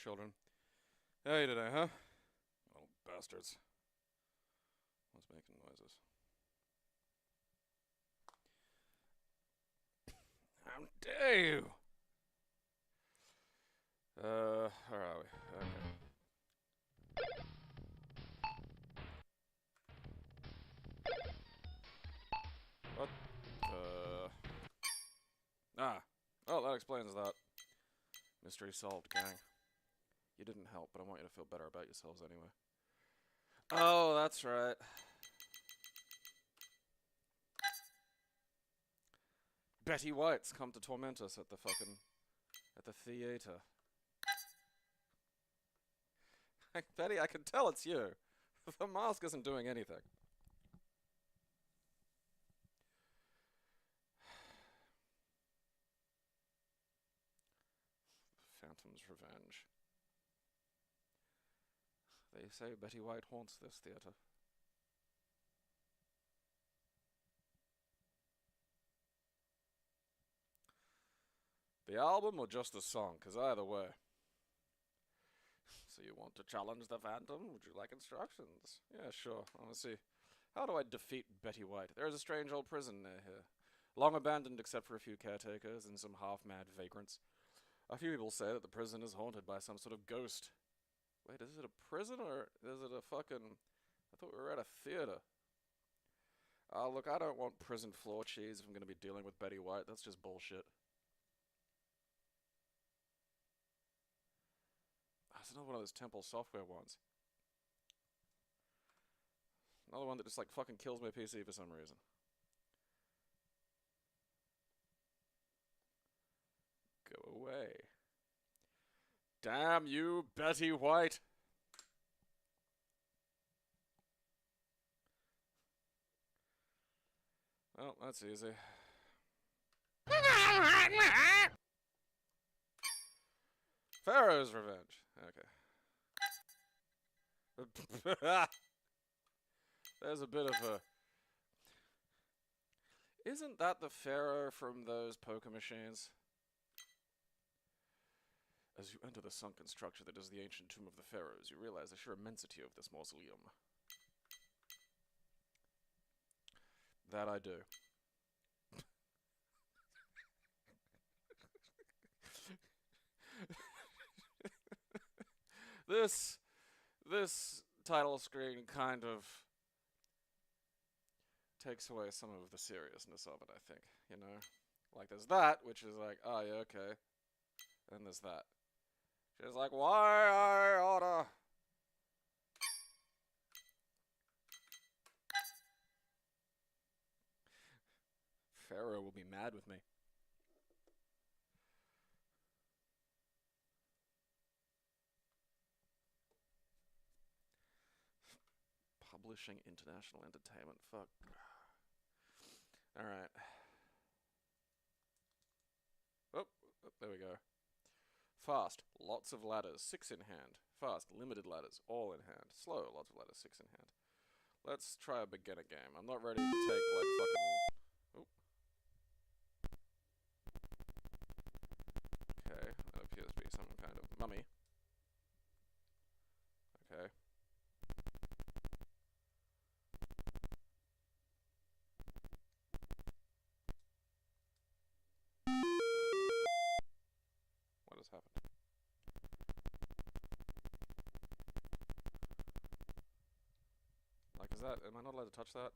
children. How are you today, huh? Little bastards. What's making noises? How dare you! Where are we? Okay. What? Oh, that explains that. Mystery solved, gang. You didn't help, but I want you to feel better about yourselves anyway. Oh, that's right. Betty White's come to torment us at the theater. Betty, I can tell it's you. The mask isn't doing anything. Phantom's Revenge. They say Betty White haunts this theater. The album or just the song? Because either way. So you want to challenge the Phantom? Would you like instructions? Yeah, sure. I want to see. How do I defeat Betty White? There is a strange old prison near here. Long abandoned except for a few caretakers and some half-mad vagrants. A few people say that the prison is haunted by some sort of ghost. Wait, is it a prison or is it a fucking... I thought we were at a theater. Look, I don't want prison floor cheese if I'm going to be dealing with Betty White. That's just bullshit. It's another one of those Temple software ones. Another one that just like fucking kills my PC for some reason. Go away. Damn you, Betty White! Well, that's easy. Pharaoh's Revenge. Okay. There's a bit of a... Isn't that the Pharaoh from those poker machines? As you enter the sunken structure that is the ancient tomb of the pharaohs, you realize the sheer immensity of this mausoleum. That I do. This title screen kind of takes away some of the seriousness of it, I think, you know? Like, there's that, which is like, oh, yeah, okay. And there's that. She's like, why I oughta... Pharaoh will be mad with me. Publishing International Entertainment. Fuck. Alright. Oh, there we go. Fast, lots of ladders, 6 in hand. Fast, limited ladders, all in hand. Slow, lots of ladders, 6 in hand. Let's try a beginner game. I'm not ready to take, like, fucking... Oh. Okay, that appears to be some kind of mummy. Okay. What has happened? Like, is that... Am I not allowed to touch that?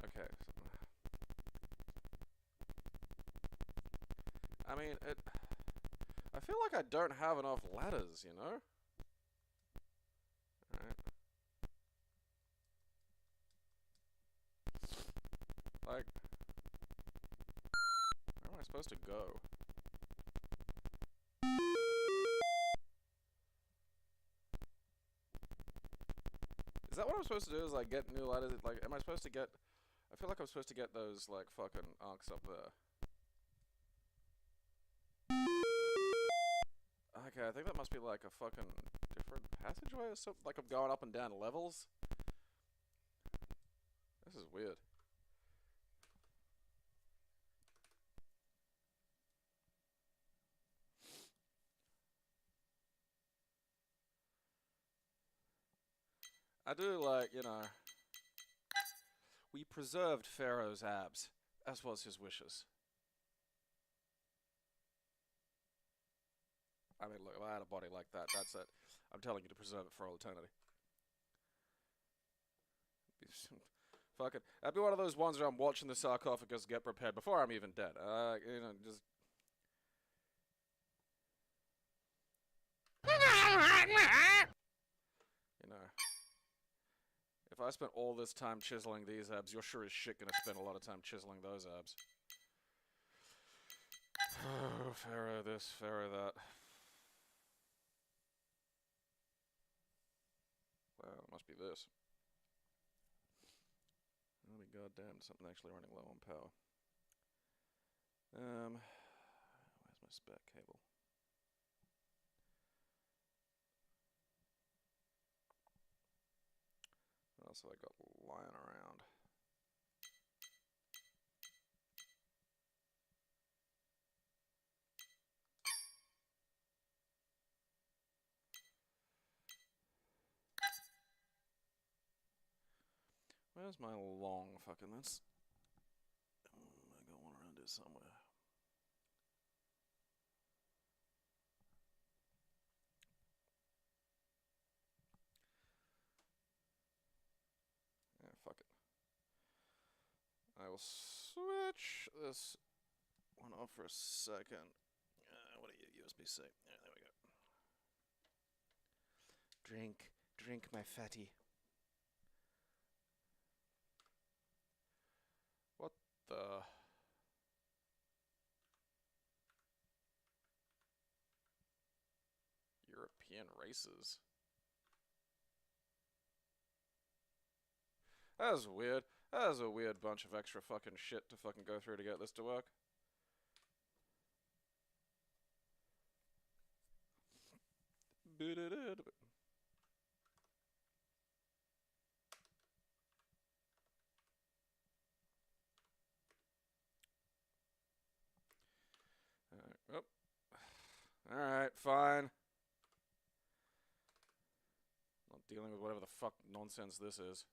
Okay. So, I mean, it... I feel like I don't have enough ladders, you know? Alright. Like... Where am I supposed to go? Is that what I'm supposed to do, is, like, get new ladders? Like, am I supposed to get... I feel like I'm supposed to get those, like, fucking arcs up there. Okay, I think that must be, like, a fucking different passageway or something. Like, I'm going up and down levels. This is weird. I do like, you know, we preserved Pharaoh's abs, as was his wishes. I mean, look, if I had a body like that, that's it. I'm telling you to preserve it for all eternity. Fucking, that'd be one of those ones where I'm watching the sarcophagus get prepared before I'm even dead. You know, just. You know. If I spent all this time chiseling these abs, you're sure as shit gonna spend a lot of time chiseling those abs. Oh, Pharaoh this, Pharaoh that. Well, it must be this. I'll be goddamn, something actually running low on power. Where's my spare cable? What else have I got lying around? Where's my long fucking this? I got one around here somewhere. Yeah, fuck it. I will switch this one off for a second. What are you, USB-C? Yeah, there we go. Drink, my fatty. What the? European races? That was weird. That was a weird bunch of extra fucking shit to fucking go through to get this to work. Oh. Alright, fine. Not dealing with whatever the fuck nonsense this is.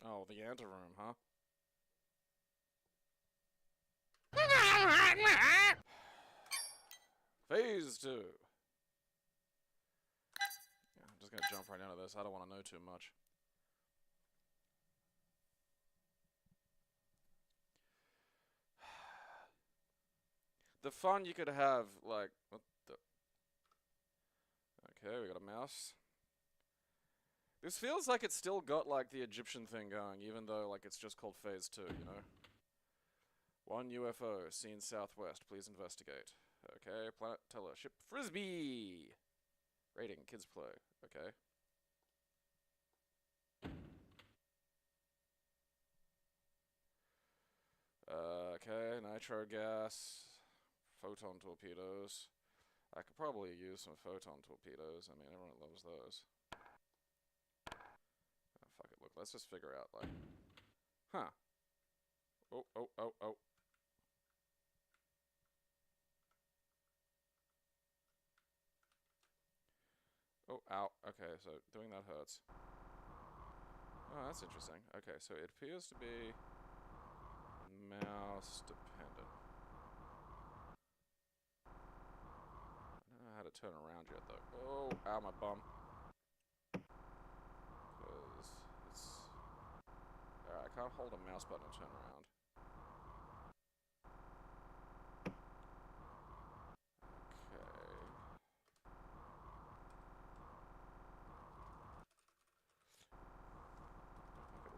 Oh, the anteroom, huh? Phase 2. Yeah, I'm just gonna jump right into this. I don't want to know too much. The fun you could have, like, what the? Okay, we got a mouse. This feels like it's still got, like, the Egyptian thing going, even though, like, it's just called Phase 2, you know? One UFO, seen southwest, please investigate. Okay, planet teller, ship Frisbee! Rating, kids play, okay. Okay, nitro gas, photon torpedoes. I could probably use some photon torpedoes. I mean, everyone loves those. Oh, fuck it, look, let's just figure out, like... Huh. Oh, oh, oh, oh. Oh, ow. Okay, so doing that hurts. Oh, that's interesting. Okay, so it appears to be mouse dependent. I don't know how to turn around yet, though. Oh, ow, my bum. Because it's... Alright, I can't hold a mouse button and turn around.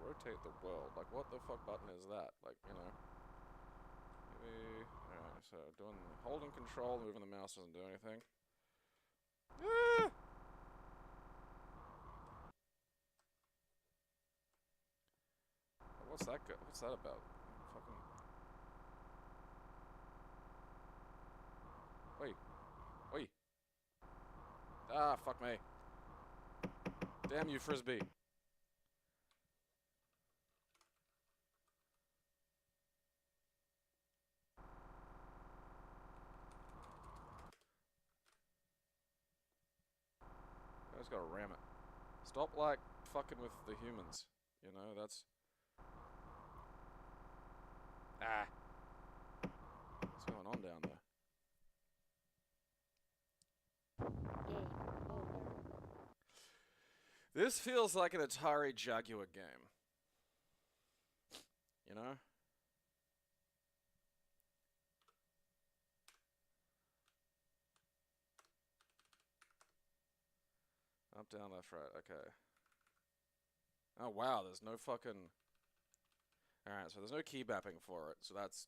Rotate the world. Like, what the fuck button is that? Like, you know. Maybe. Alright, so doing. Holding control, moving the mouse doesn't do anything. Ah! What's that? What's that about? Fucking. Wait. Wait. Ah, fuck me. Damn you, Frisbee. I just gotta ram it. It's Stop, like, fucking with the humans. You know, that's... Ah! What's going on down there? This feels like an Atari Jaguar game. You know? Up, down, left, right. Okay. Oh, wow, there's no fucking... Alright, so there's no key mapping for it, so that's...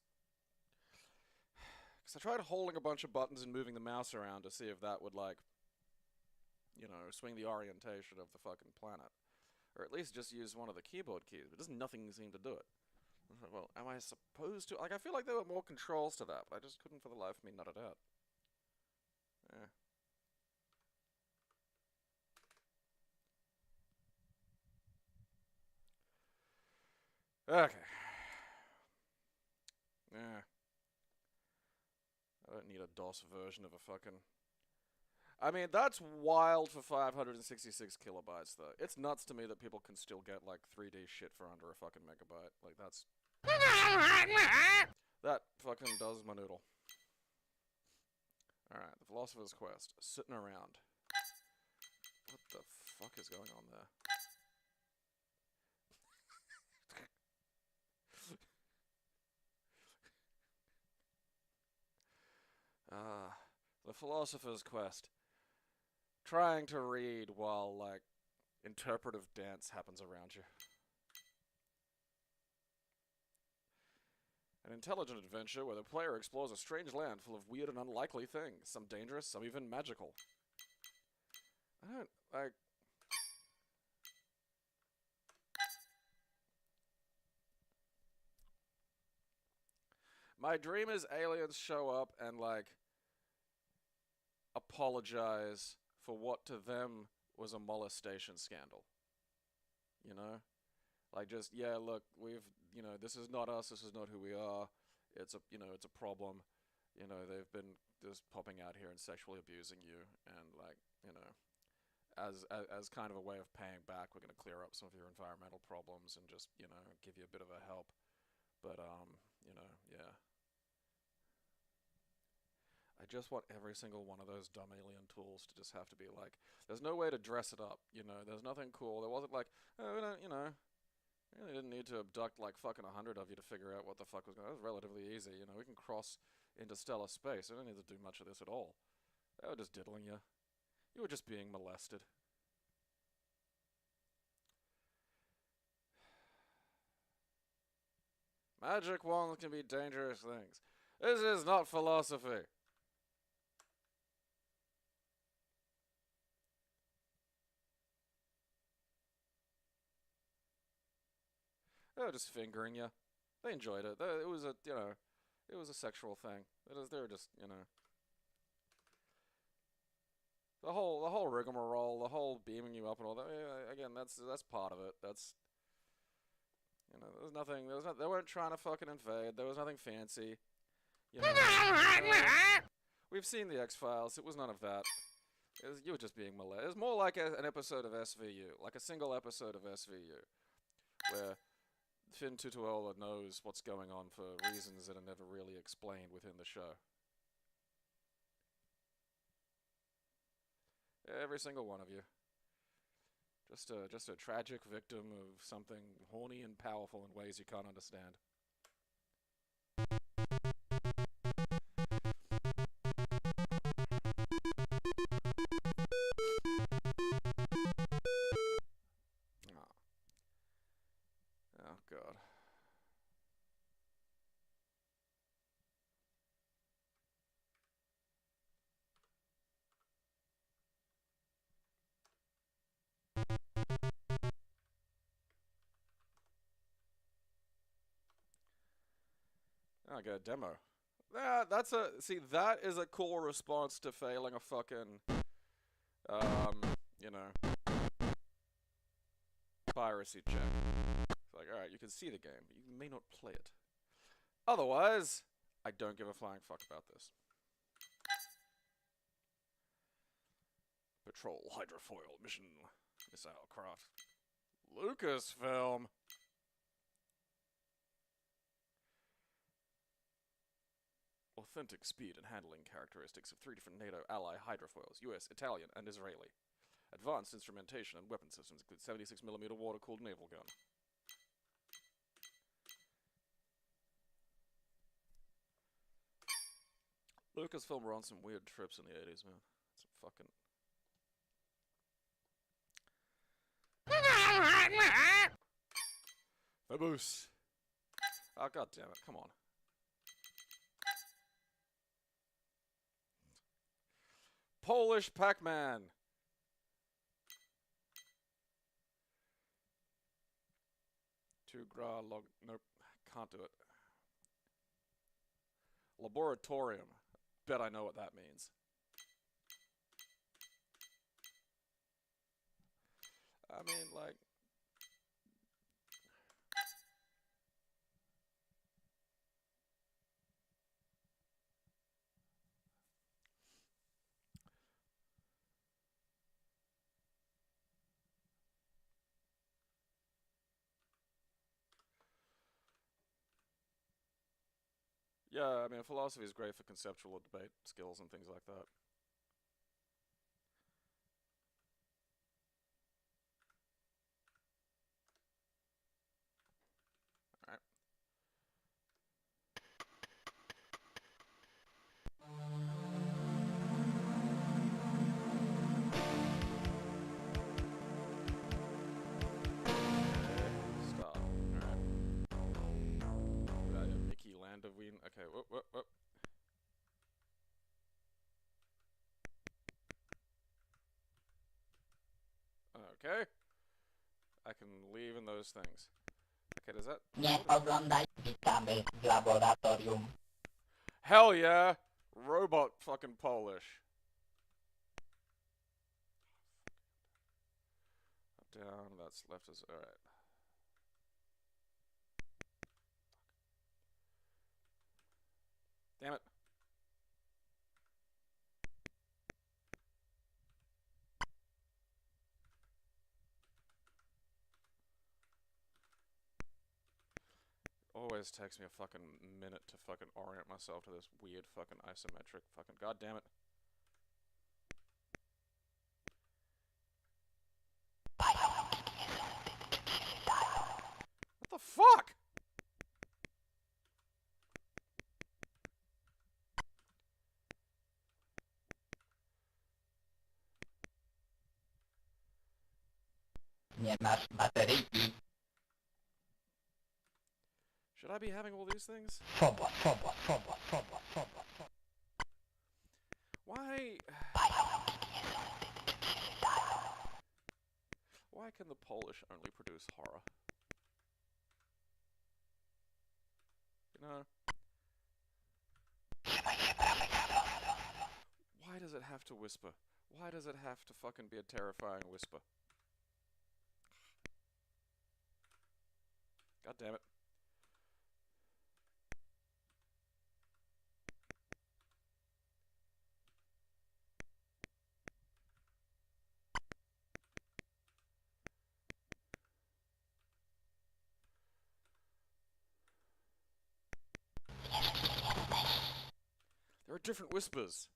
Because I tried holding a bunch of buttons and moving the mouse around to see if that would, like... You know, swing the orientation of the fucking planet. Or at least just use one of the keyboard keys, but nothing seemed to do it. I was like, well, am I supposed to? Like, I feel like there were more controls to that, but I just couldn't for the life of me nut it out. Yeah. Okay. Yeah. I don't need a DOS version of a fucking... I mean, that's wild for 566 kilobytes, though. It's nuts to me that people can still get, like, 3D shit for under a fucking megabyte. Like, that's... That fucking does my noodle. Alright, the Philosopher's Quest. Sitting around. What the fuck is going on there? The Philosopher's Quest. Trying to read while, like, interpretive dance happens around you. An intelligent adventure where the player explores a strange land full of weird and unlikely things. Some dangerous, some even magical. I don't, like... My dream is aliens show up and, like, apologize for what to them was a molestation scandal. You know? Like, just, yeah, look, we've, you know, this is not us, this is not who we are. It's a, you know, it's a problem. You know, they've been just popping out here and sexually abusing you. And, like, you know, as kind of a way of paying back, we're going to clear up some of your environmental problems and just, you know, give you a bit of a help. But, you know, yeah. I just want every single one of those dumb alien tools to just have to be like, there's no way to dress it up, you know, there's nothing cool. There wasn't like, oh, we don't, you know, we really didn't need to abduct like fucking 100 of you to figure out what the fuck was going on. It was relatively easy, you know, we can cross interstellar space. We don't need to do much of this at all. They were just diddling you. You were just being molested. Magic wands can be dangerous things. This is not philosophy. They were just fingering you. They enjoyed it. It was a, you know, it was a sexual thing. They were just, you know. The whole rigmarole, the whole beaming you up and all that. Yeah, again, that's part of it. That's, you know, they weren't trying to fucking invade. There was nothing fancy. You know, we've seen the X-Files. It was none of that. You were just being molested. It was more like an episode of SVU, like a single episode of SVU, where Finn Twithole knows what's going on for reasons that are never really explained within the show. Every single one of you. Just a tragic victim of something horny and powerful in ways you can't understand. Oh, God. I got a demo. That is a cool response to failing a fucking, you know, piracy check. It's like, alright, you can see the game, but you may not play it. Otherwise, I don't give a flying fuck about this. Patrol Hydrofoil mission Missile craft. Lucasfilm. Authentic speed and handling characteristics of 3 different NATO ally hydrofoils, US, Italian, and Israeli. Advanced instrumentation and weapon systems include 76mm water-cooled naval gun. Lucasfilm were on some weird trips in the 80s, man. Some fucking... Faboose. Oh, god damn it, come on. Polish Pac-Man! Nope, can't do it. Laboratorium. Bet I know what that means. I mean, like... Yeah, I mean, philosophy is great for conceptual debate skills and things like that. Alright. Stop. Alright. Mickey Landoween. Okay, whoop. Okay. I can leave in those things. Okay, does that... Nie oglądaj, witamy w laboratorium. Hell yeah! Robot fucking Polish. Up, down, that's left is... Alright. Damn it. Always takes me a fucking minute to fucking orient myself to this weird fucking isometric fucking... God damn it. What the fuck? Nie masz bateryjki. Should I be having all these things? Why? Why can the Polish only produce horror? You know? Why does it have to whisper? Why does it have to fucking be a terrifying whisper? God damn it. There are different whispers.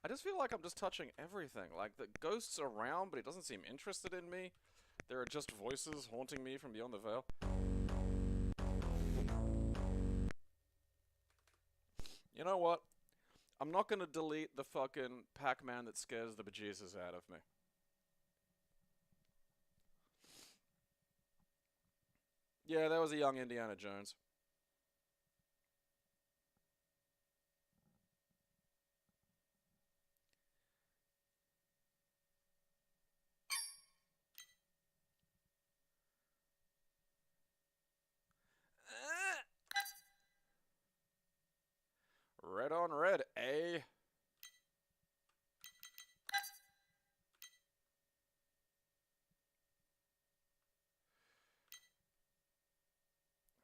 I just feel like I'm just touching everything. Like, the ghost's around, but he doesn't seem interested in me. There are just voices haunting me from beyond the veil. You know what? I'm not gonna delete the fucking Pac-Man that scares the bejesus out of me. Yeah, that was a young Indiana Jones. Red on red, eh?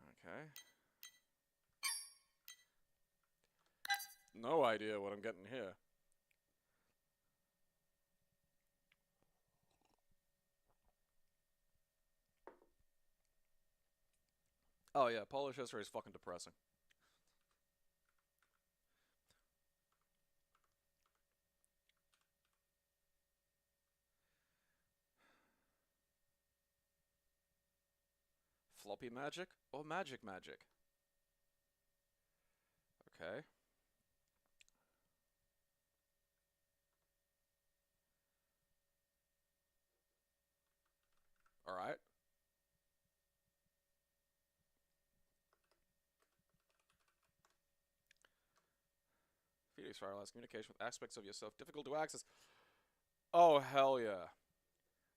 Okay. No idea what I'm getting here. Oh yeah, Polish history is fucking depressing. Floppy magic or magic magic? Okay. Alright. Phoenix Firelights, communication with aspects of yourself difficult to access. Oh, hell yeah.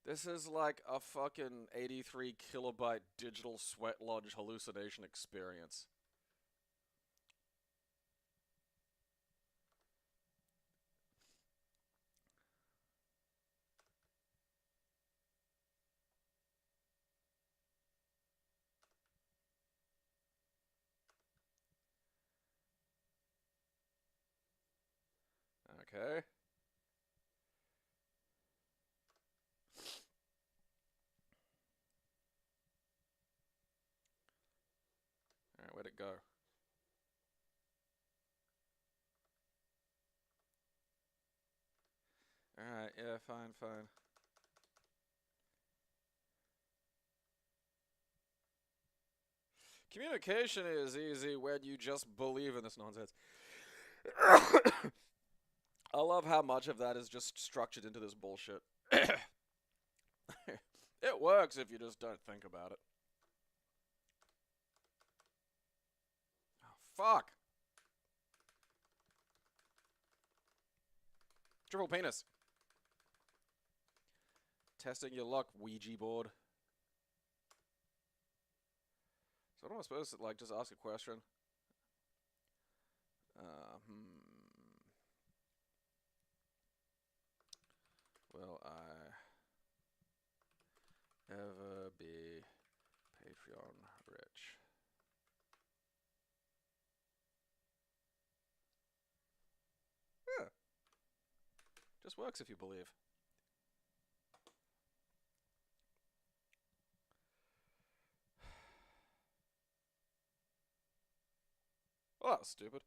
This is like a fucking 83 kilobyte digital sweat lodge hallucination experience. Okay. Alright, where'd it go? Alright, yeah, fine, fine. Communication is easy when you just believe in this nonsense. I love how much of that is just structured into this bullshit. It works if you just don't think about it. Oh, fuck. Triple penis. Testing your luck, Ouija board. So what am I supposed to, like, just ask a question? Will I ever be Patreon rich? Yeah. Just works if you believe. Well, that was stupid.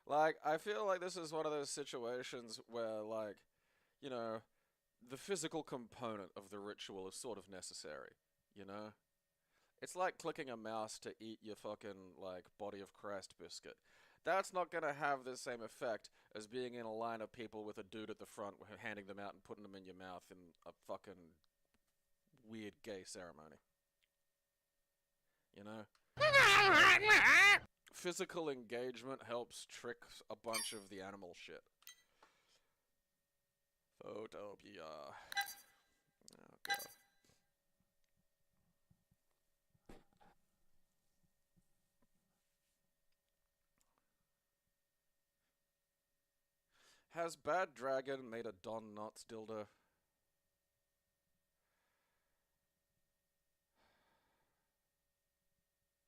Like, I feel like this is one of those situations where, like, you know, the physical component of the ritual is sort of necessary, you know? It's like clicking a mouse to eat your fucking, like, body of Christ biscuit. That's not gonna have the same effect as being in a line of people with a dude at the front handing them out and putting them in your mouth in a fucking weird gay ceremony. You know? Physical engagement helps trick a bunch of the animal shit. Photopia. Oh, God. Has Bad Dragon made a Don Knotts dildo?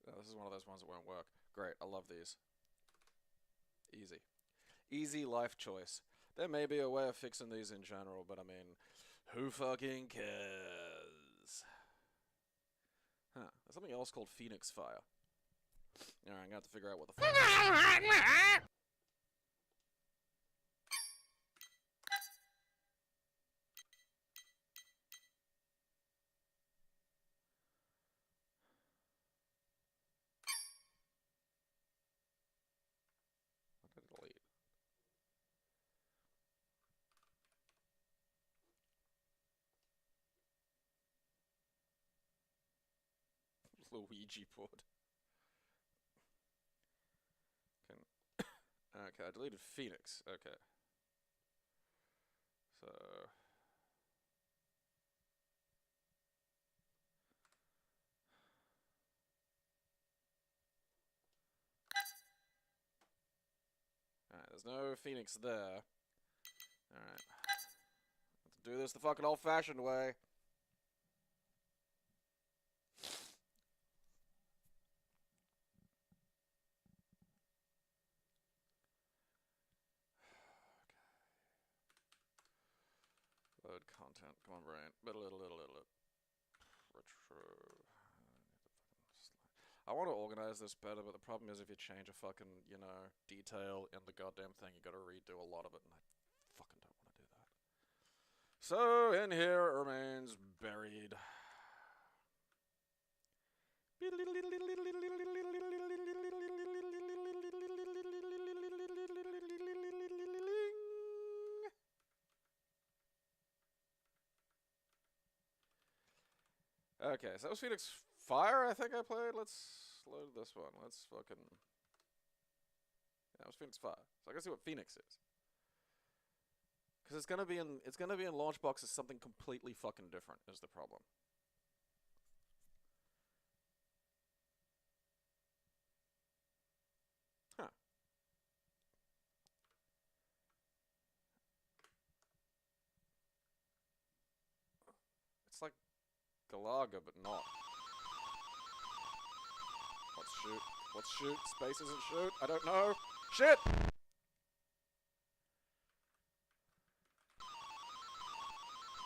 Oh, this is one of those ones that won't work. Great, I love these. Easy. Easy life choice. There may be a way of fixing these in general, but I mean, who fucking cares? Huh, there's something else called Phoenix Fire. Alright, I'm gonna have to figure out what the fuck. What did I delete? Luigi board. Okay, I deleted Phoenix. Okay. So. Alright, there's no Phoenix there. Alright. Let's do this the fucking old fashioned way. Load content. Come on, brain. Retro. I want to organize this better, but the problem is if you change a fucking, you know, detail in the goddamn thing, you gotta redo a lot of it, and I fucking don't want to do that. So, in here it remains buried. Okay, so that was Phoenix Fire, I think I played. Let's load this one. Let's fucking... Yeah, that was Phoenix Fire. So I gotta see what Phoenix is. Because it's gonna be in Launchbox as something completely fucking different is the problem. Huh. It's like Galaga, but not. Let's shoot. Let's shoot. Space isn't shoot. I don't know. Shit!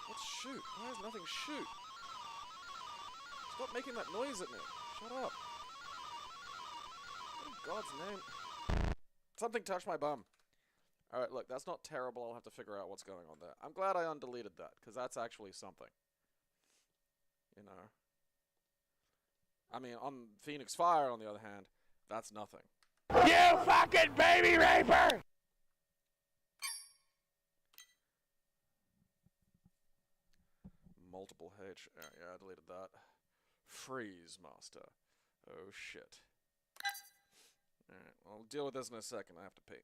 Let's shoot. Why is nothing shoot? Stop making that noise at me. Shut up. What in God's name? Something touched my bum. Alright, look, that's not terrible. I'll have to figure out what's going on there. I'm glad I undeleted that, because that's actually something. You know. I mean, on Phoenix Fire, on the other hand, that's nothing. You fucking baby raper! Multiple H. Yeah, I deleted that. Freeze Master. Oh, shit. Alright, I'll deal with this in a second. I have to pee.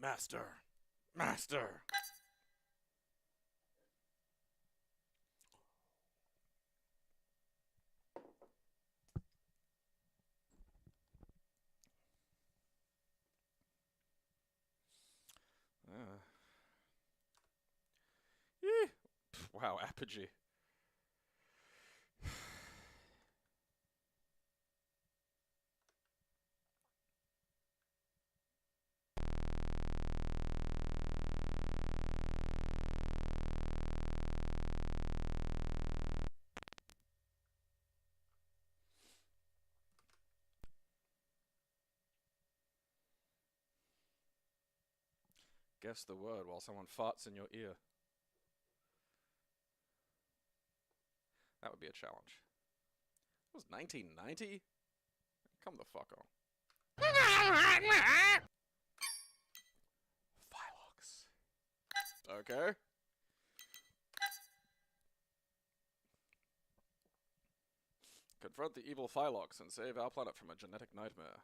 Master. Master. Yeah. Wow, apogee. Guess the word while someone farts in your ear. That would be a challenge. It was 1990? Come the fuck on. Phylox. Okay. Confront the evil Phylox and save our planet from a genetic nightmare.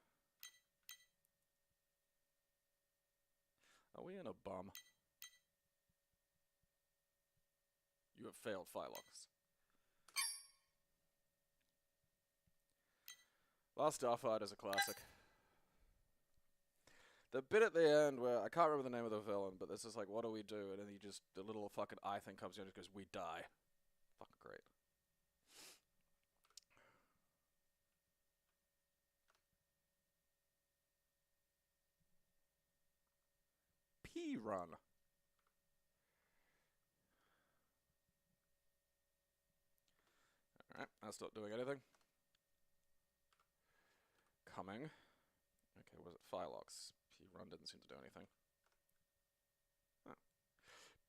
Are we in a bum? You have failed, Phylox. Last Starfighter is a classic. The bit at the end where, I can't remember the name of the villain, but this is like, what do we do? And then he just, the little fucking eye thing comes in and just goes, we die. Fucking great. P-Run. Alright, that's not doing anything. Coming. Okay, was it Phylox? P-Run didn't seem to do anything. Huh.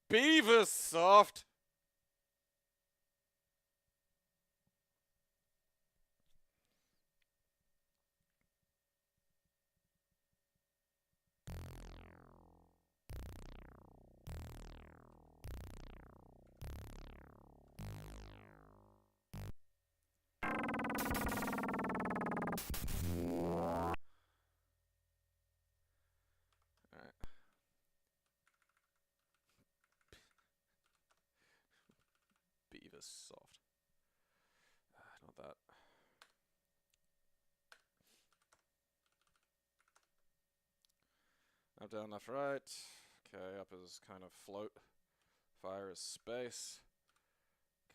Beaversoft! Soft. Not that. Up, down, left, right. Okay, up is kind of float. Fire is space.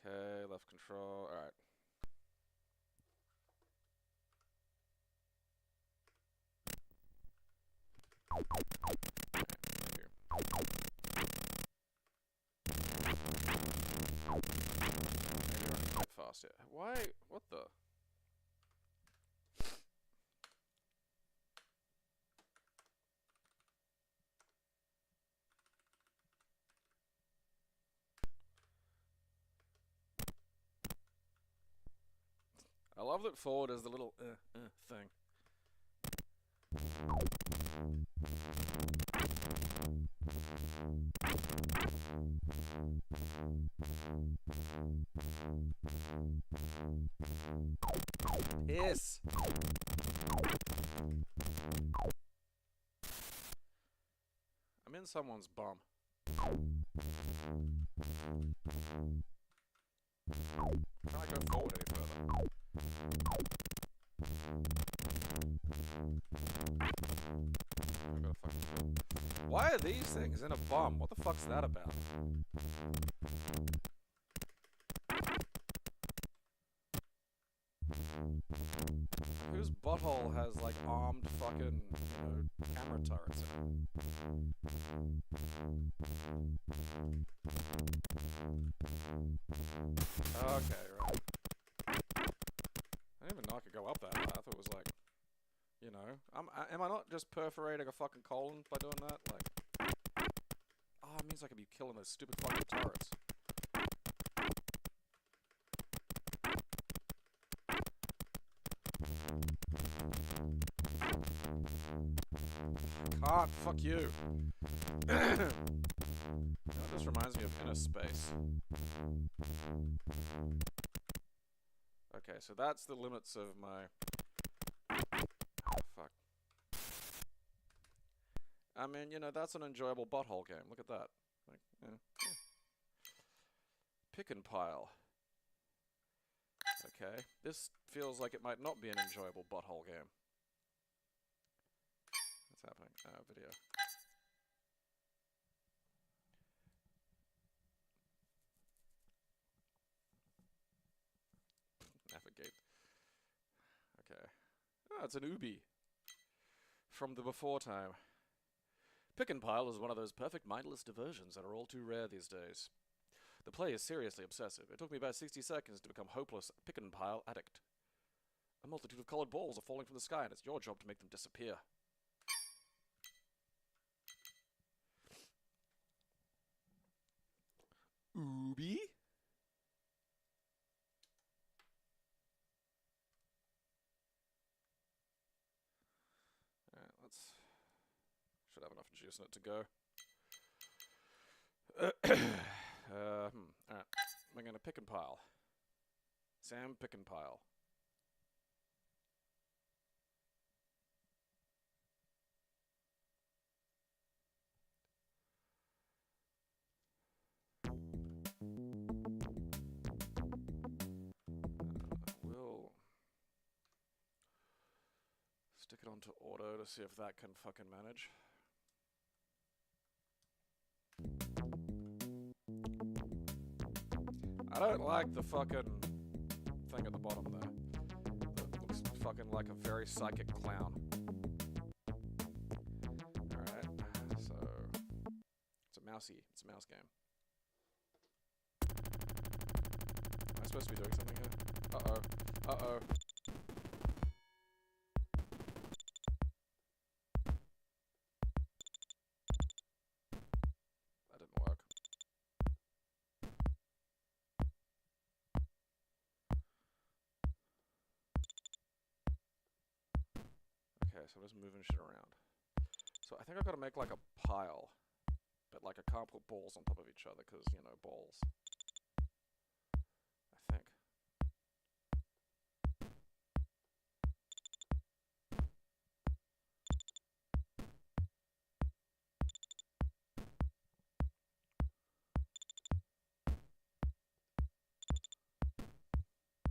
Okay, left control. Alright. Fast, yeah. Why? What the? I love that forward is the little thing. Yes. I'm in someone's bum. Can I go forward any further? Why are these things in a bum? What the fuck's that about? Whose butthole has like armed fucking, camera turrets in it? Okay, right. I didn't even know I could go up that high. I thought it was like, am I not just perforating a fucking colon by doing that? Like, oh, it means I could be killing those stupid fucking turrets. Can't. Fuck you. This reminds me of Inner Space. Okay, so that's the limits of my... fuck. I mean, you know, that's an enjoyable butthole game. Look at that. Like, yeah. Pick and pile. Okay, this feels like it might not be an enjoyable butthole game. What's happening? Video. Navigate. Okay. Oh, it's an ubi. From the before time. Pick and pile is one of those perfect mindless diversions that are all too rare these days. The play is seriously obsessive. It took me about 60 seconds to become hopeless pick and pile addict. A multitude of colored balls are falling from the sky, and it's your job to make them disappear. Ubi? Alright, let's... Should have enough juice in it to go. Alright, I'm gonna pick and pile. Sam, pick and pile. We'll stick it onto auto to see if that can fucking manage. I don't like the fucking thing at the bottom there. It looks fucking like a very psychic clown. Alright, so... It's a mousey. It's a mouse game. Am I supposed to be doing something here? Uh-oh. Uh-oh. That didn't work. Okay, so I'm just moving shit around. So I think I've got to make like a pile. But like I can't put balls on top of each other because, you know, balls. I think.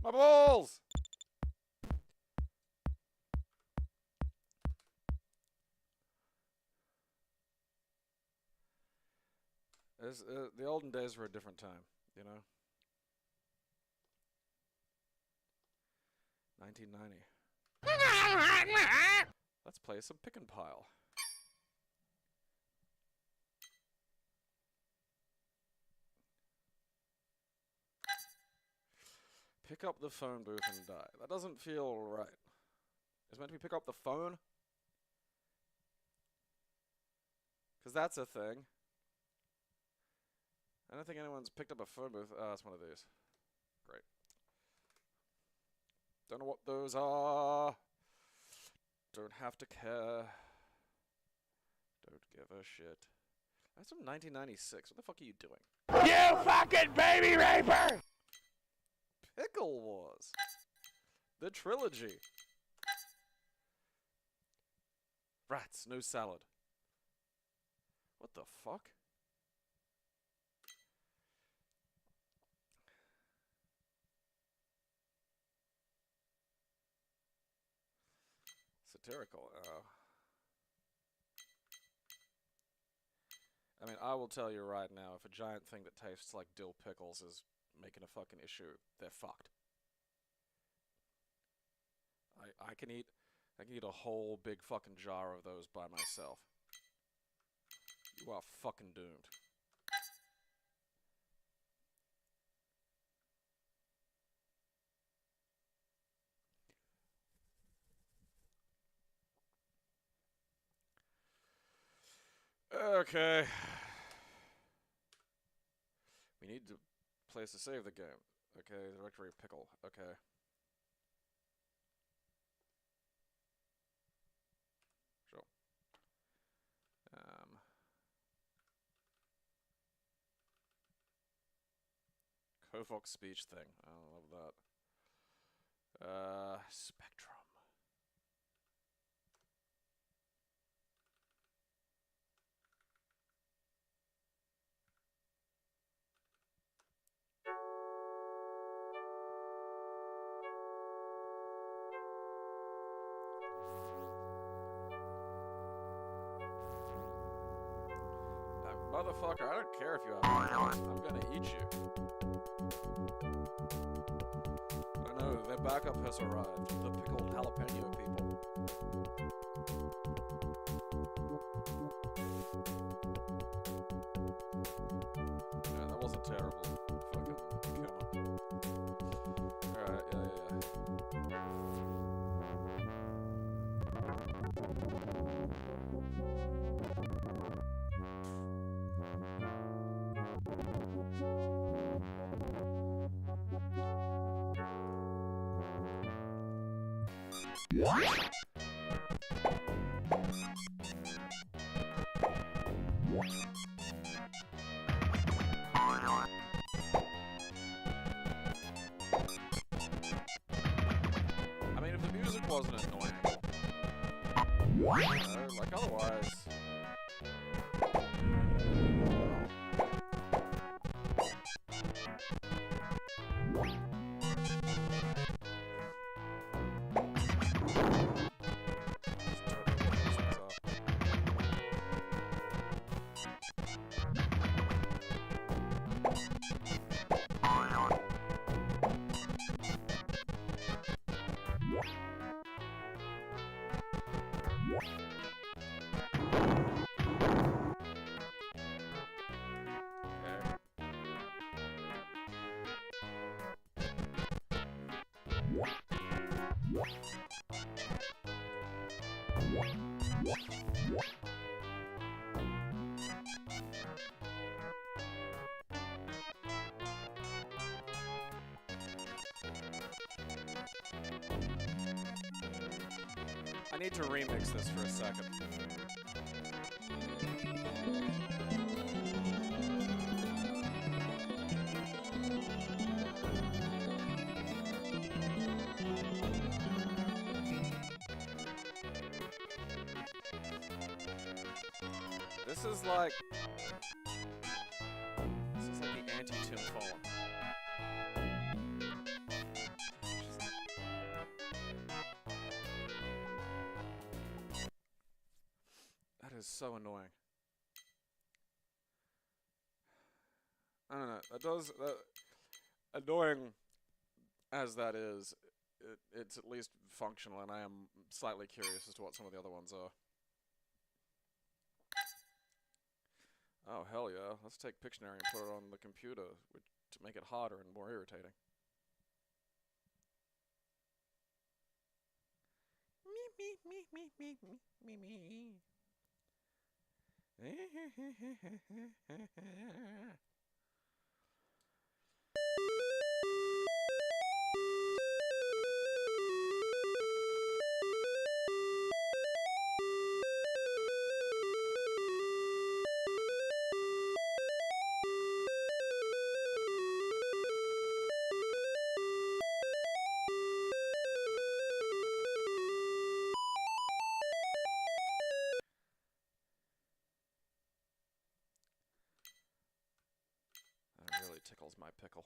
My balls! The olden days were a different time, you know? 1990. Let's play some pick and pile. Pick up the phone booth and die. That doesn't feel right. It's meant to be pick up the phone? Because that's a thing. I don't think anyone's picked up a phone booth. Ah, it's one of these. Great. Don't know what those are. Don't have to care. Don't give a shit. That's from 1996. What the fuck are you doing? You fucking baby raper! Pickle Wars. The trilogy. Rats, no salad. What the fuck? Satirical. I mean, I will tell you right now, if a giant thing that tastes like dill pickles is making a fucking issue, they're fucked. I can eat a whole big fucking jar of those by myself. You are fucking doomed. Okay. We need a place to save the game. Okay, the directory pickle. Okay. Sure. Kofox speech thing. I love that. Spectrum. Motherfucker, I don't care if you have a I'm gonna eat you. Oh no, their backup has arrived. The pickled jalapeno people. Yeah, that wasn't terrible. Fucking kill him. Alright, yeah. I mean, if the music wasn't annoying, you know, like otherwise. I need to remix this for a second. This is like the anti-Twithole. That is so annoying. I don't know. Annoying as that is, it's at least functional, and I am slightly curious as to what some of the other ones are. Oh, hell yeah. Let's take Pictionary and put it on the computer to make it harder and more irritating. Me. That really tickles my pickle.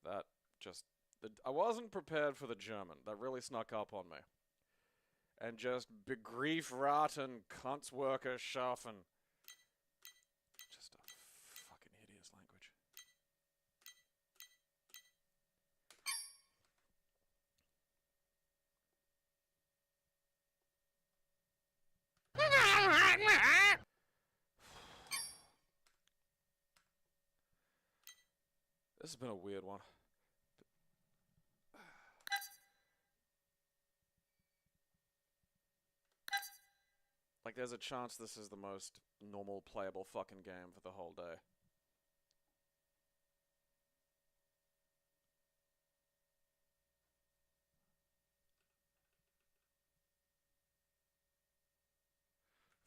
That just... I wasn't prepared for the German. That really snuck up on me. And just begrief raten, Kunstwerke schaffen. Just a fucking hideous language. This has been a weird one. Like, there's a chance this is the most normal playable fucking game for the whole day.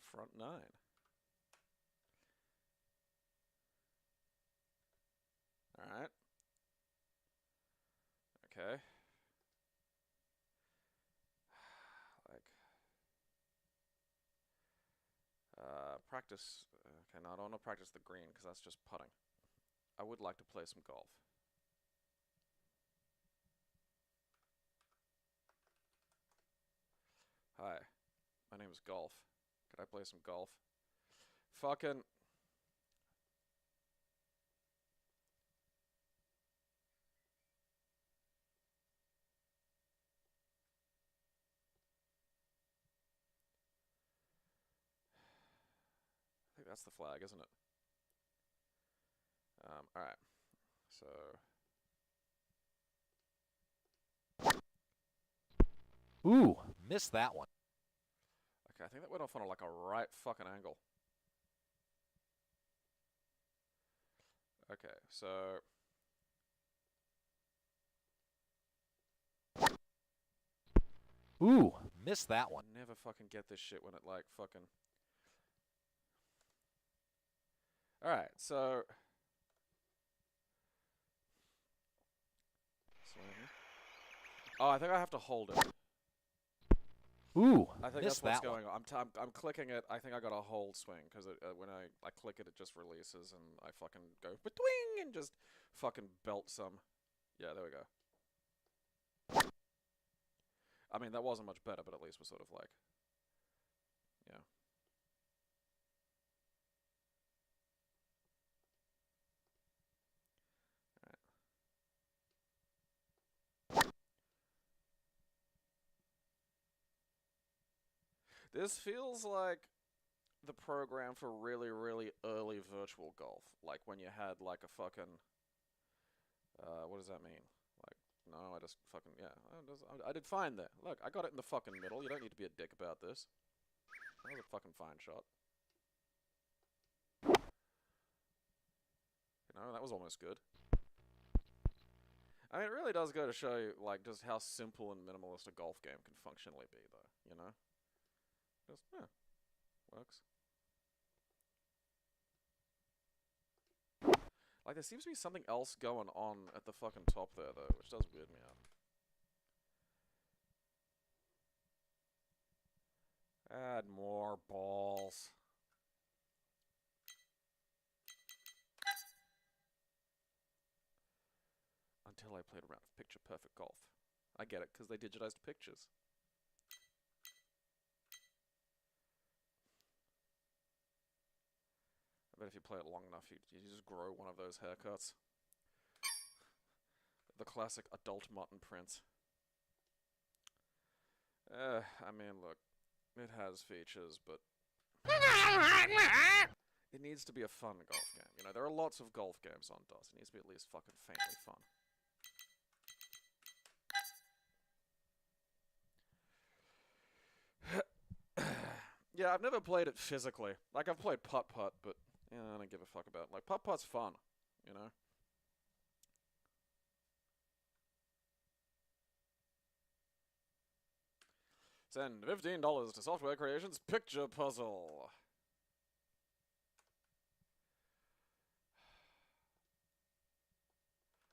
Front 9. Alright. Okay. Practice. Okay, no, I don't want to practice the green because that's just putting. I would like to play some golf. Hi, my name game's golf. Could I play some golf? Fucking... I think that's the flag, isn't it? Alright. So... Ooh, missed that one. Okay, I think that went off on like a right fucking angle. Okay, so... Ooh, missed that one. Never fucking get this shit when it like fucking... Alright, so... Oh, I think I have to hold it. Ooh, I think missed that's what's that one. going on. I'm clicking it. I think I got a hold swing because when I click it, it just releases and I fucking go betwing and just fucking belt some. Yeah, there we go. I mean, that wasn't much better, but at least we're sort of like, yeah. This feels like the program for really, really early virtual golf. Like when you had like a fucking... what does that mean? Like, no, I just fucking... Yeah, I did fine there. Look, I got it in the fucking middle. You don't need to be a dick about this. That was a fucking fine shot. You know, that was almost good. I mean, it really does go to show you, like, just how simple and minimalist a golf game can functionally be, though, you know? Just, yeah, works. Like, there seems to be something else going on at the fucking top there, though, which does weird me out. Add more balls. Until I played a round of picture-perfect golf. I get it, because they digitized pictures. I bet if you play it long enough, you just grow one of those haircuts. The classic adult mutton prince. I mean, look, it has features, but... It needs to be a fun golf game. You know, there are lots of golf games on DOS. It needs to be at least fucking faintly fun. Yeah, I've never played it physically. Like, I've played putt-putt, but yeah, I don't give a fuck about it. Like, putt-putt's fun, you know? Send $15 to Software Creations Picture Puzzle.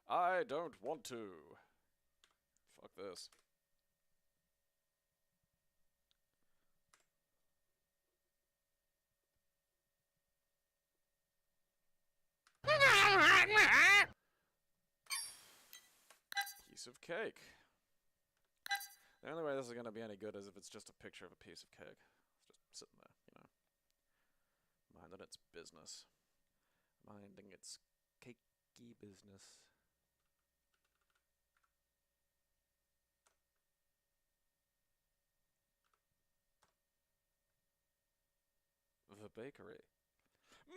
I don't want to. Fuck this. Piece of cake. The only way this is going to be any good is if it's just a picture of a piece of cake. It's just sitting there, you know. Minding its business. Minding its cakey business. The bakery.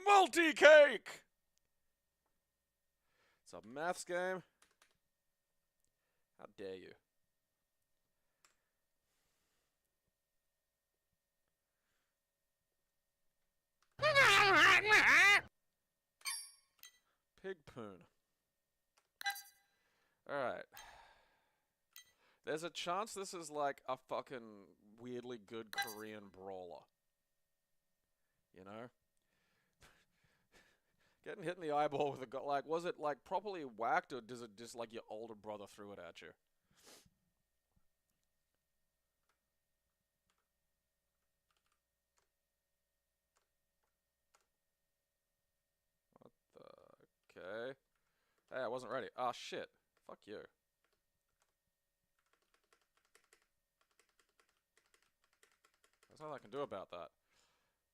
Multi-cake! It's a maths game. How dare you? Pig poon. Alright. There's a chance this is like a fucking weirdly good Korean brawler. You know? Getting hit in the eyeball with a gun, like, was it like properly whacked or does it just like your older brother threw it at you? What the? Okay. Hey, I wasn't ready. Ah, shit. Fuck you. I was nothing I can do about that.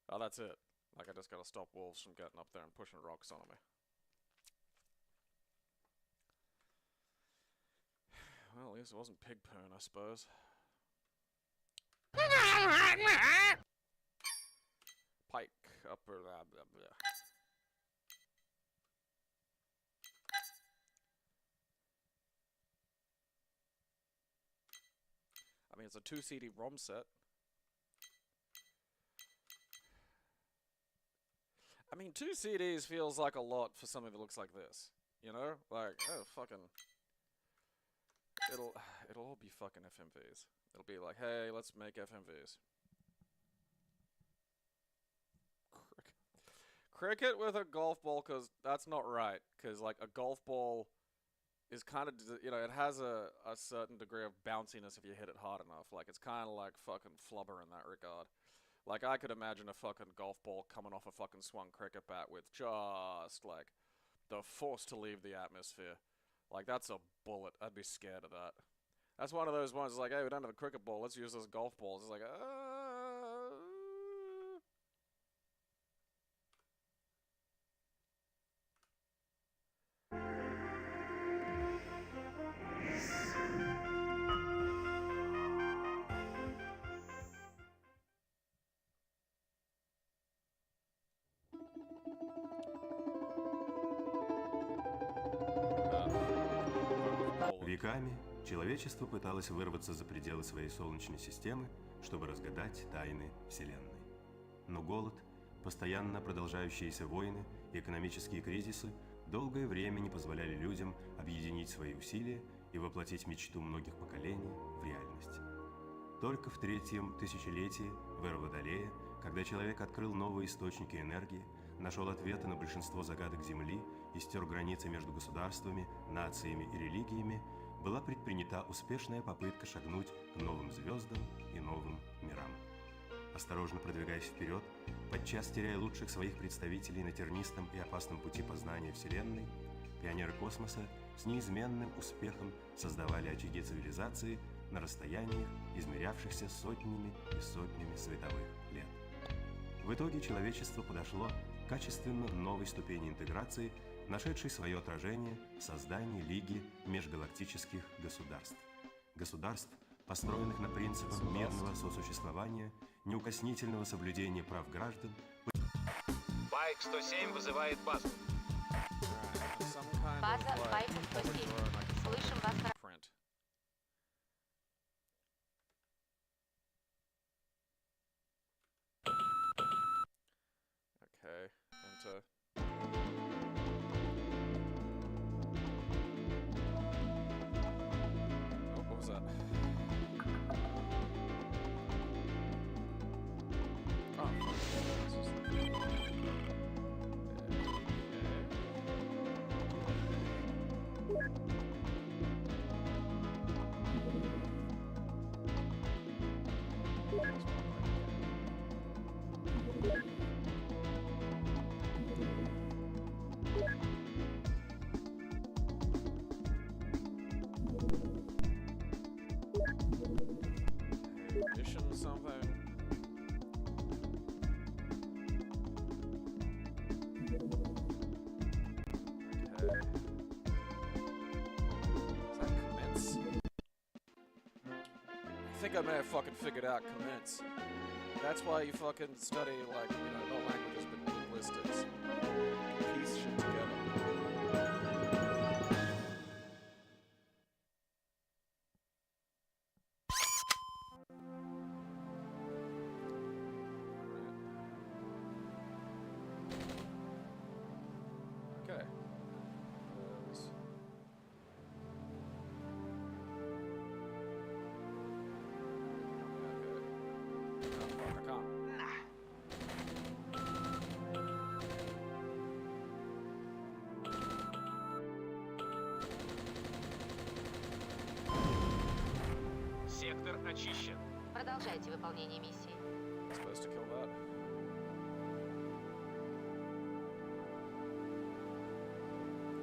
Oh, that's it. Like, I just gotta stop wolves from getting up there and pushing rocks on me. Well, at least it wasn't pig poon, I suppose. Pike, upper, blah, blah, blah. I mean, it's a 2 CD ROM set. I mean, 2 CDs feels like a lot for something that looks like this. You know? Like, oh, fucking... It'll all be fucking FMVs. It'll be like, hey, let's make FMVs. Cricket with a golf ball, because that's not right. Because, like, a golf ball is kind of, you know, it has a certain degree of bounciness if you hit it hard enough. Like, it's kind of like fucking flubber in that regard. Like, I could imagine a fucking golf ball coming off a fucking swung cricket bat with just, like, the force to leave the atmosphere. Like, that's a bullet. I'd be scared of that. That's one of those ones, like, hey, we don't have a cricket ball, let's use this golf ball. It's like, Веками человечество пыталось вырваться за пределы своей Солнечной системы, чтобы разгадать тайны Вселенной. Но голод, постоянно продолжающиеся войны и экономические кризисы долгое время не позволяли людям объединить свои усилия и воплотить мечту многих поколений в реальность. Только в 3-м тысячелетии в эру Водолея, когда человек открыл новые источники энергии, нашел ответы на большинство загадок Земли и стер границы между государствами, нациями и религиями, была предпринята успешная попытка шагнуть к новым звездам и новым мирам. Осторожно продвигаясь вперед, подчас теряя лучших своих представителей на тернистом и опасном пути познания Вселенной, пионеры космоса с неизменным успехом создавали очаги цивилизации на расстояниях, измерявшихся сотнями и сотнями световых лет. В итоге человечество подошло к качественно новой ступени интеграции, нашедшей свое отражение в создании Лиги межгалактических государств. Государств, построенных на принципах мирного сосуществования, неукоснительного соблюдения прав граждан. Байк 107 вызывает базу. База Байк 107. Слышим вас. Okay, enter. Oh, what was that? Oh, addition something. Okay. Is that commence? I think I may have fucking figured out commence. That's why you fucking study, like, you know, not languages, but linguistics. Piece shit together. Okay. Сектор очищен. Продолжайте выполнение миссии. Supposed to kill that.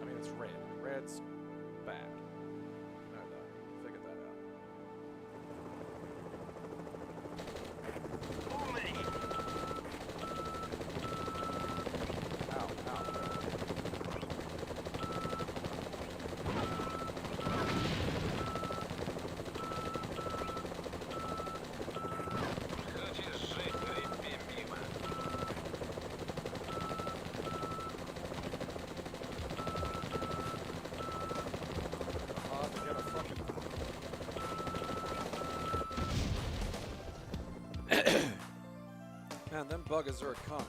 I mean, it's red. Red's bad. I know that. Figured that out. Man, them buggers are a cunt.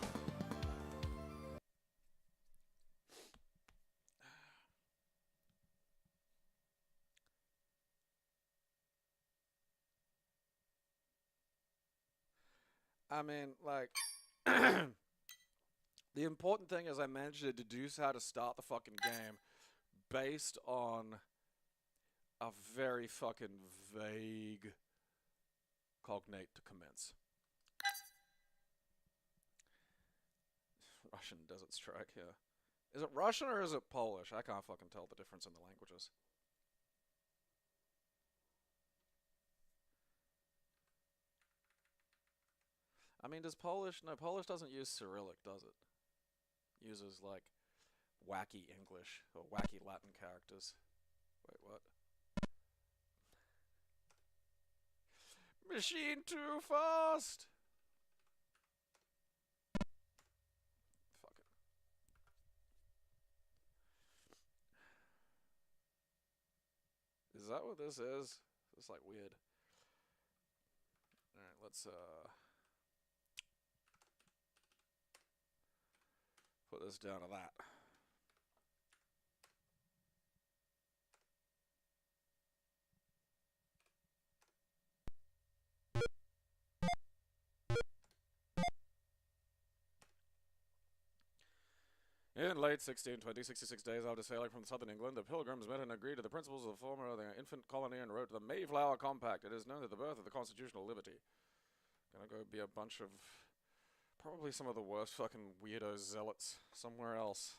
I mean, like, the important thing is I managed to deduce how to start the fucking game based on a very fucking vague cognate to commence. Russian Desert Strike, yeah. Is it Russian or is it Polish? I can't fucking tell the difference in the languages. I mean, does Polish... No, Polish doesn't use Cyrillic, does it? Uses, like, wacky English or wacky Latin characters. Wait, what? Machine too fast! Fuck it. Is that what this is? It's like weird. Alright, let's put this down to that. In late 1620, 66 days after sailing from southern England, the Pilgrims met and agreed to the principles of the former of their infant colony and wrote the Mayflower Compact. It is known that the birth of the constitutional liberty. Gonna go be a bunch of probably some of the worst fucking weirdo zealots somewhere else.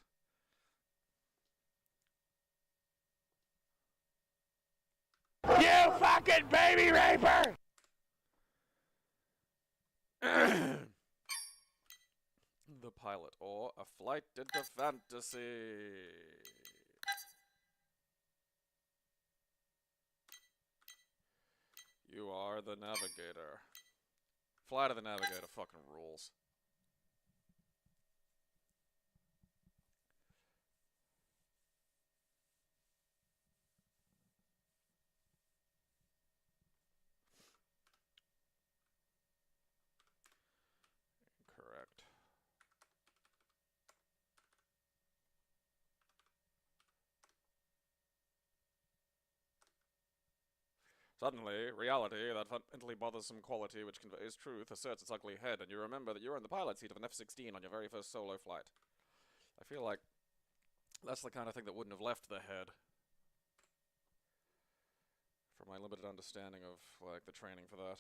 You fucking baby raper! The pilot, or a flight into fantasy. You are the navigator. Flight of the Navigator fucking rules. Incorrect. Suddenly, reality, that fundamentally bothersome quality which conveys truth, asserts its ugly head, and you remember that you're in the pilot seat of an F-16 on your very first solo flight. I feel like that's the kind of thing that wouldn't have left the head. From my limited understanding of, like, the training for that.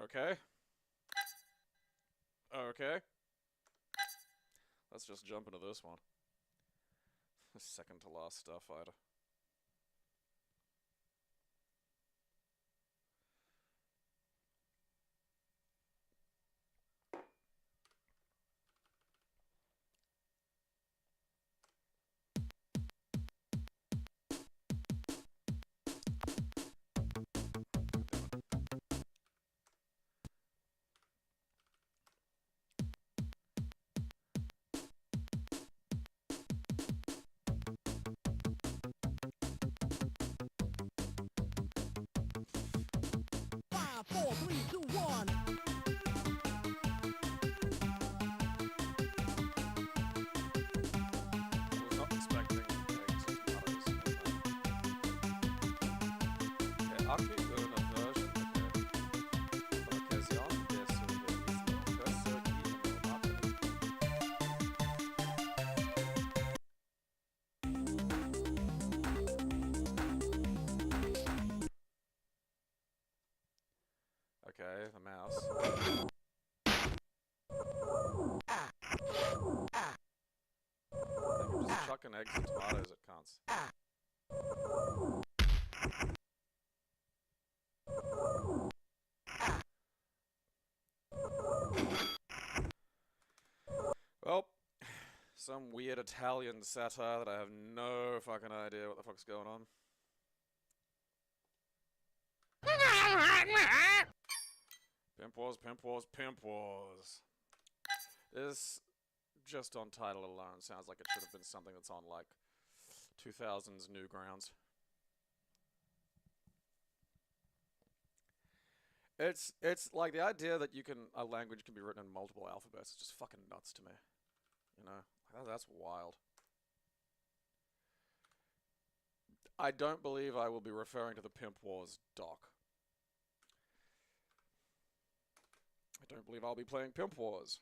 Okay. Okay. Let's just jump into this one. The second to last starfighter. Okay, the mouse. I'm just chucking eggs and tomatoes at cunts. Well, some weird Italian satire that I have no fucking idea what the fuck's going on. Pimp Wars, Pimp Wars, Pimp Wars. This, just on title alone, sounds like it should have been something that's on, like, 2000s Newgrounds. It's like the idea that a language can be written in multiple alphabets is just fucking nuts to me. You know, that's wild. I don't believe I will be referring to the Pimp Wars doc. I don't believe I'll be playing Pimp Wars.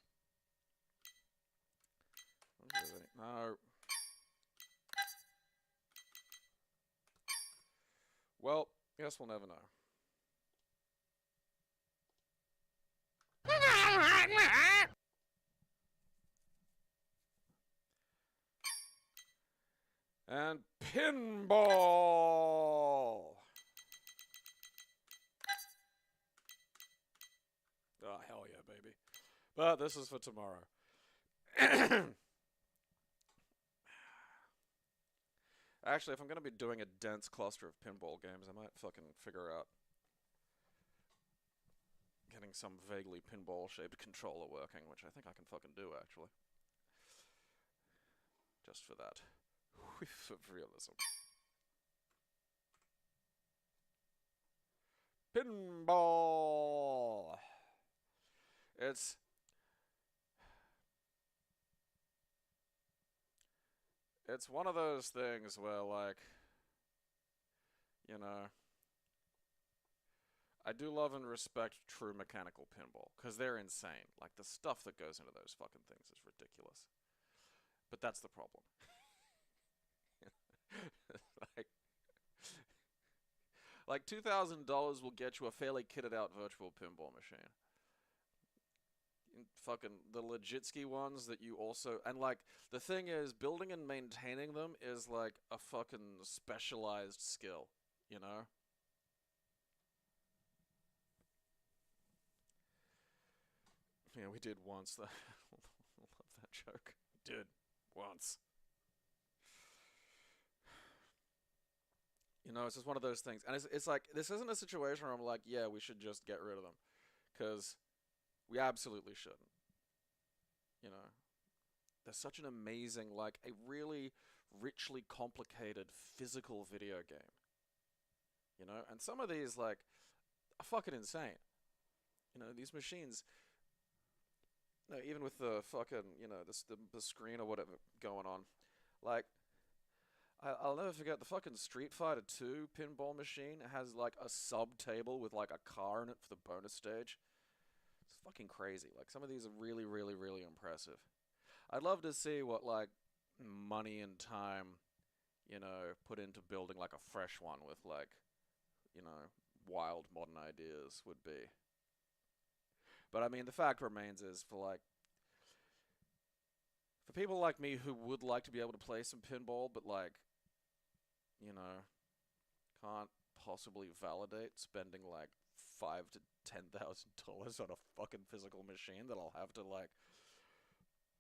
No. Well, guess we'll never know. And pinball! Oh, hell yeah, baby. But this is for tomorrow. Actually, if I'm going to be doing a dense cluster of pinball games, I might fucking figure out getting some vaguely pinball-shaped controller working, which I think I can fucking do, actually. Just for that whiff of realism. Pinball! It's one of those things where, like, you know, I do love and respect true mechanical pinball, because they're insane. Like, the stuff that goes into those fucking things is ridiculous. But that's the problem. like $2,000 will get you a fairly kitted out virtual pinball machine. Fucking the legitski ones that you also, and like the thing is, building and maintaining them is like a fucking specialized skill, you know? Yeah, we did once. I love that joke. Did once. You know, it's just one of those things. And it's like, this isn't a situation where I'm like, yeah, we should just get rid of them. Because we absolutely shouldn't. You know, they're such an amazing, like, a really richly complicated physical video game. You know, and some of these, like, are fucking insane. You know, these machines, no, even with the fucking, you know, the screen or whatever going on, like, I'll never forget the fucking Street Fighter 2 pinball machine has like a sub-table with like a car in it for the bonus stage. It's fucking crazy. Like some of these are really, really, really impressive. I'd love to see what like money and time, you know, put into building like a fresh one with like, you know, wild modern ideas would be. But I mean, the fact remains is for people like me who would like to be able to play some pinball, but like, you know, can't possibly validate spending like $5,000 to $10,000 on a fucking physical machine that I'll have to like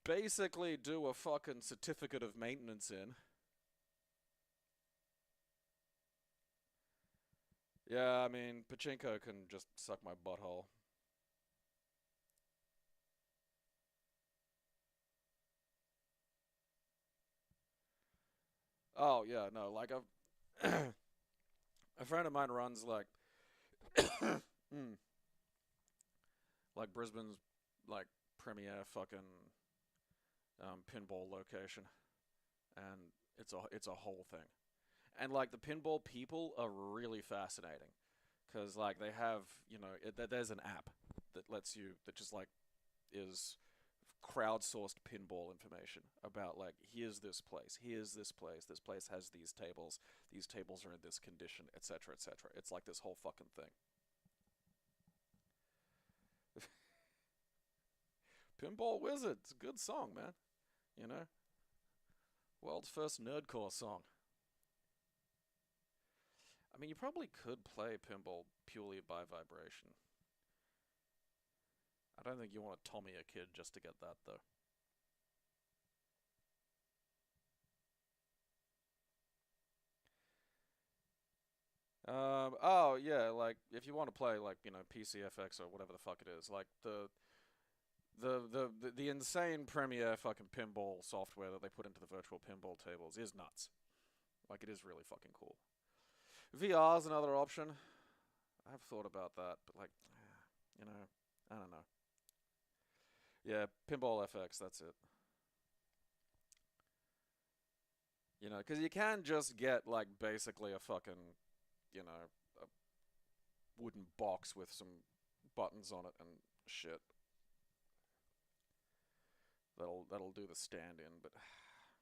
basically do a fucking certificate of maintenance in. Yeah, I mean, Pachinko can just suck my butthole. Oh, yeah, no, like, a friend of mine runs, like, like, Brisbane's, like, premier fucking, pinball location. And it's a whole thing. And, like, the pinball people are really fascinating. Because, like, they have, you know, there's an app that lets you, that just, like, is crowdsourced pinball information about like here's this place this place has these tables are in this condition, etc., etc. It's like this whole fucking thing. Pinball Wizard, it's a good song, man. You know, world's first nerdcore song. I mean, you probably could play pinball purely by vibration. I don't think you want to Tommy a kid just to get that, though. Oh, yeah, like, if you want to play, like, you know, PCFX or whatever the fuck it is, like, the insane Premiere fucking pinball software that they put into the virtual pinball tables is nuts. Like, it is really fucking cool. VR's another option. I've thought about that, but, like, You know, I don't know. Yeah, Pinball FX, that's it. You know, because you can just get, like, basically a fucking, you know, a wooden box with some buttons on it and shit. That'll do the stand-in, but,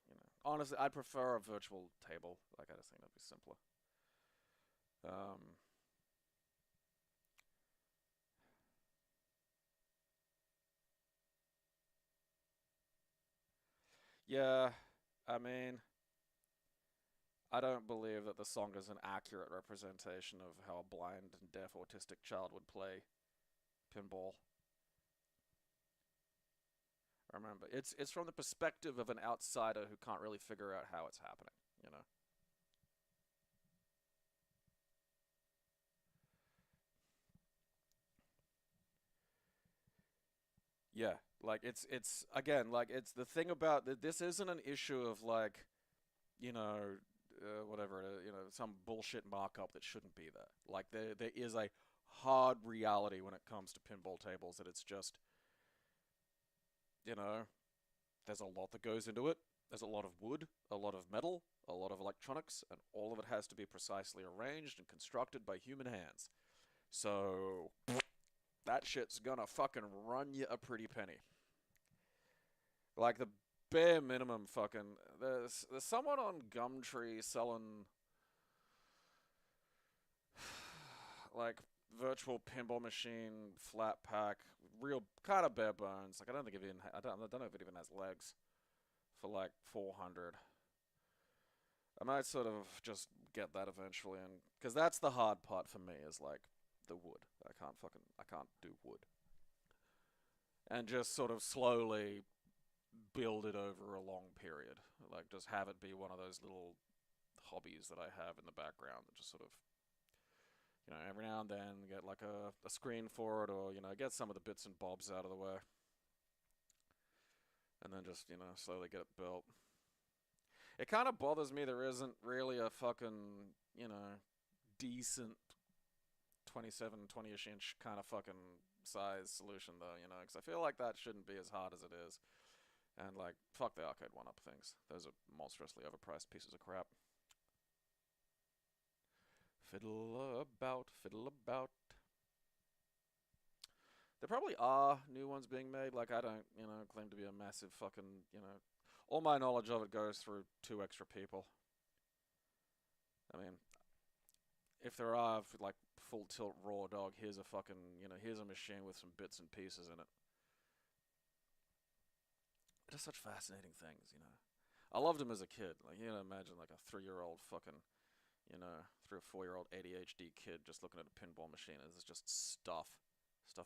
you know, honestly, I'd prefer a virtual table. Like, I just think that'd be simpler. Yeah, I mean, I don't believe that the song is an accurate representation of how a blind and deaf autistic child would play pinball. Remember, it's from the perspective of an outsider who can't really figure out how it's happening, you know. Yeah, like it's again, like it's the thing about this isn't an issue of like, you know, whatever, you know, some bullshit markup that shouldn't be there. Like there is a hard reality when it comes to pinball tables that it's just, you know, there's a lot that goes into it. There's a lot of wood, a lot of metal, a lot of electronics, and all of it has to be precisely arranged and constructed by human hands. So that shit's gonna fucking run you a pretty penny. Like the bare minimum fucking there's someone on Gumtree selling like virtual pinball machine flat pack, real kind of bare bones. Like I don't think it even I don't know if it even has legs for like 400. I might sort of just get that eventually, and because that's the hard part for me is like the wood. I can't do wood, and just sort of slowly build it over a long period. Like just have it be one of those little hobbies that I have in the background that just sort of, you know, every now and then get like a screen for it, or, you know, get some of the bits and bobs out of the way. And then just, you know, slowly get it built. It kind of bothers me there isn't really a fucking, you know, decent 27, 20-ish inch kind of fucking size solution though, you know, because I feel like that shouldn't be as hard as it is. And like, fuck the arcade one-up things. Those are monstrously overpriced pieces of crap. Fiddle about, fiddle about. There probably are new ones being made. Like, I don't, you know, claim to be a massive fucking, you know, all my knowledge of it goes through 2 extra people. I mean, if there are, like, full tilt raw dog, here's a fucking, you know, here's a machine with some bits and pieces in it. Just such fascinating things, you know. I loved him as a kid. Like, you know, imagine like a 3-year-old fucking, you know, 3 or 4-year-old ADHD kid just looking at a pinball machine. It's just stuff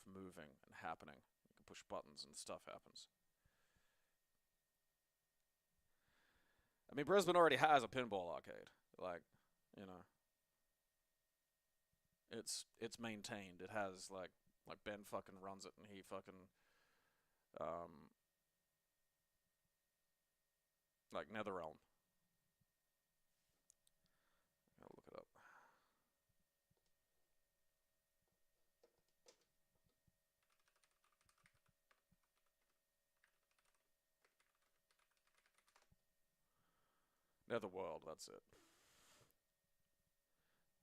moving and happening. You can push buttons and stuff happens. I mean, Brisbane already has a pinball arcade. Like, you know, it's maintained. It has like Ben fucking runs it, and he fucking like NetherRealm. I'll look it up. Netherworld, that's it.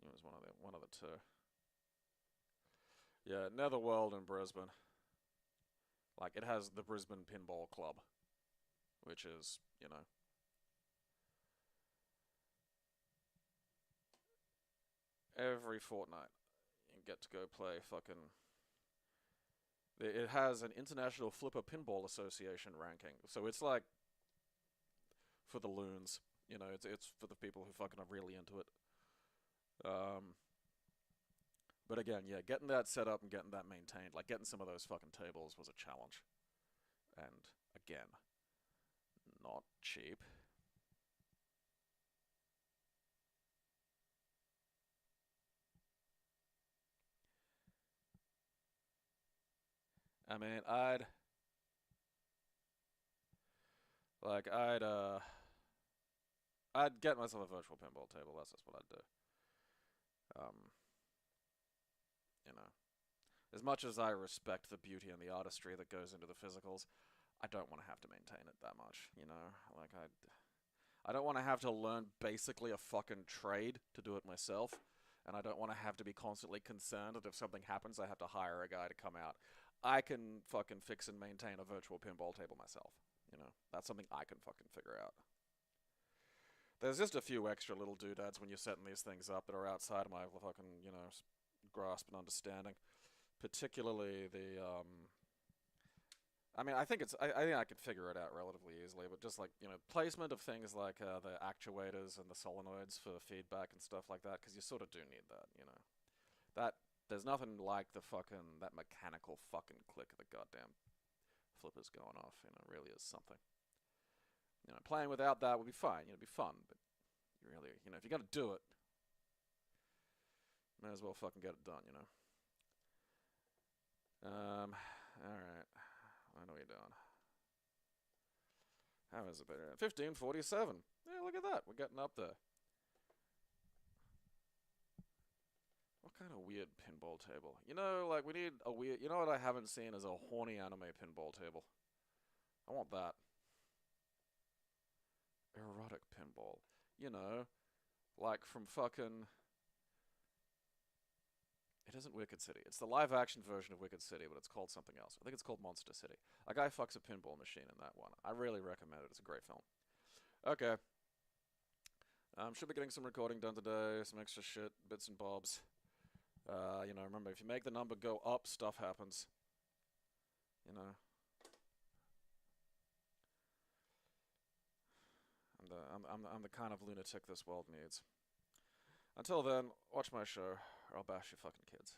It was one of the 2. Yeah, Netherworld in Brisbane. Like, it has the Brisbane Pinball Club, which is, you know, every fortnight you get to go play fucking. It has an International Flipper Pinball Association ranking, so it's like for the loons, you know. It's for the people who fucking are really into it. But again, yeah, getting that set up and getting that maintained, like getting some of those fucking tables was a challenge, and again, not cheap. I mean, I'd get myself a virtual pinball table. That's just what I'd do. You know, As much as I respect the beauty and the artistry that goes into the physicals, I don't want to have to maintain it that much, you know? Like, I don't want to have to learn basically a fucking trade to do it myself, and I don't want to have to be constantly concerned that if something happens, I have to hire a guy to come out. I can fucking fix and maintain a virtual pinball table myself, you know? That's something I can fucking figure out. There's just a few extra little doodads when you're setting these things up that are outside of my fucking, you know, grasp and understanding. Particularly the, I mean, I think I could figure it out relatively easily, but just like, you know, placement of things like the actuators and the solenoids for feedback and stuff like that, because you sort of do need that, you know. There's nothing like that mechanical fucking click of the goddamn flippers going off, you know, it really is something. You know, playing without that would be fine, you know, it'd be fun, but you really, you know, if you gotta do it, may as well fucking get it done, you know. Alright. What are we doing? How is it better? 1547. Yeah, look at that. We're getting up there. What kind of weird pinball table? You know, like, we need a weird... You know what I haven't seen is a horny anime pinball table. I want that. Erotic pinball. You know, like from fucking... It isn't Wicked City. It's the live-action version of Wicked City, but it's called something else. I think it's called Monster City. A guy fucks a pinball machine in that one. I really recommend it. It's a great film. Okay. Should be getting some recording done today, some extra shit, bits and bobs. You know, remember, if you make the number go up, stuff happens. You know. I'm the kind of lunatic this world needs. Until then, watch my show, or I'll bash your fucking kids.